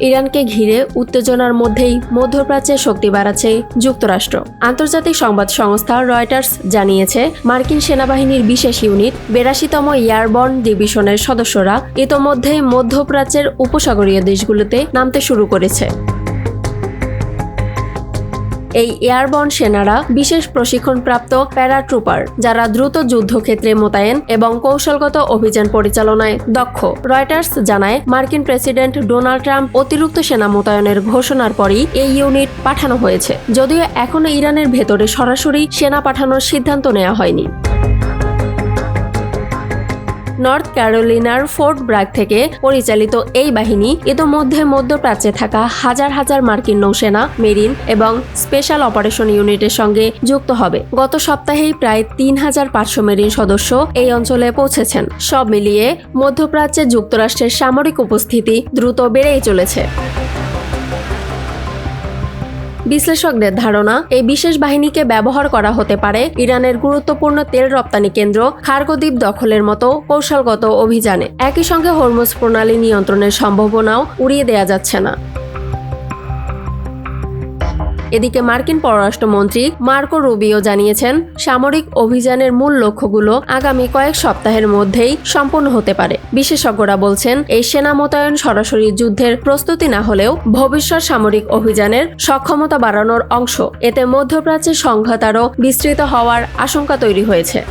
ইরানকে ঘিরে উত্তেজনার মধ্যেই মধ্যপ্রাচ্যে শক্তি বাড়াচ্ছে যুক্তরাষ্ট্র। আন্তর্জাতিক সংবাদ সংস্থা রয়টার্স জানিয়েছে, মার্কিন সেনাবাহিনীর বিশেষ ইউনিট 82তম এয়ারবর্ন ডিভিশনের সদস্যরা ইতোমধ্যেই মধ্যপ্রাচ্যের উপসাগরীয় দেশগুলোতে নামতে শুরু করেছে। এই এয়ারবর্ন সেনারা বিশেষ প্রশিক্ষণপ্রাপ্ত প্যারাট্রুপার, যারা দ্রুত যুদ্ধক্ষেত্রে মোতায়েন এবং কৌশলগত অভিযান পরিচালনায় দক্ষ। রয়টার্স জানায়, মার্কিন প্রেসিডেন্ট ডোনাল্ড ট্রাম্প অতিরিক্ত সেনা মোতায়েনের ঘোষণার পরই এই ইউনিট পাঠানো হয়েছে, যদিও এখনো ইরানের ভেতরে সরাসরি সেনা পাঠানোর সিদ্ধান্ত নেওয়া হয়নি। নর্থ ক্যারোলিনার ফোর্ট ব্র্যাগ থেকে পরিচালিত এই বাহিনী ইতোমধ্যে মধ্যপ্রাচ্যে থাকা হাজার হাজার মার্কিন নৌসেনা, মেরিন এবং স্পেশাল অপারেশন ইউনিটের সঙ্গে যুক্ত হবে। গত সপ্তাহেই প্রায় ৩,৫০০ মেরিন সদস্য এই অঞ্চলে পৌঁছেছেন। সব মিলিয়ে মধ্যপ্রাচ্যে যুক্তরাষ্ট্রের সামরিক উপস্থিতি দ্রুত বেড়েই চলেছে। বিশ্লেষকদের ধারণা, এই বিশেষ বাহিনীকে ব্যবহার করা হতে পারে ইরানের গুরুত্বপূর্ণ তেল রপ্তানি কেন্দ্র খার্গো দ্বীপ দখলের মতো কৌশলগত অভিযানে। একই সঙ্গে হরমুজ প্রণালী নিয়ন্ত্রণের সম্ভাবনাও উড়িয়ে দেওয়া যাচ্ছে না। এদিকে মার্কিন পররাষ্ট্রমন্ত্রী মার্কো রুবিও জানিয়েছেন, সামরিক অভিযানের মূল লক্ষ্যগুলো আগামী কয়েক সপ্তাহের মধ্যেই সম্পন্ন হতে পারে। বিশেষজ্ঞরা বলছেন, এই সেনা মোতায়েন সরাসরি যুদ্ধের প্রস্তুতি না হলেও ভবিষ্যৎ সামরিক অভিযানের সক্ষমতা বাড়ানোর অংশ। এতে মধ্যপ্রাচ্যের সংঘাত আরও বিস্তৃত হওয়ার আশঙ্কা তৈরি হয়েছে।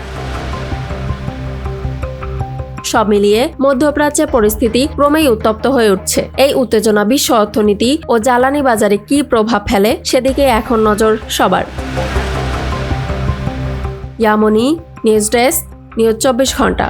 সব মিলিয়ে মধ্যপ্রাচ্যে পরিস্থিতি ক্রমেই উত্তপ্ত হয়ে উঠছে। এই উত্তেজনা বিশ্ব অর্থনীতি ও জ্বালানি বাজারে কী প্রভাব ফেলে সেদিকে এখন নজর সবার। ইয়ামনি নিউজ ডেস্ক, নিউজ 24 ঘন্টা।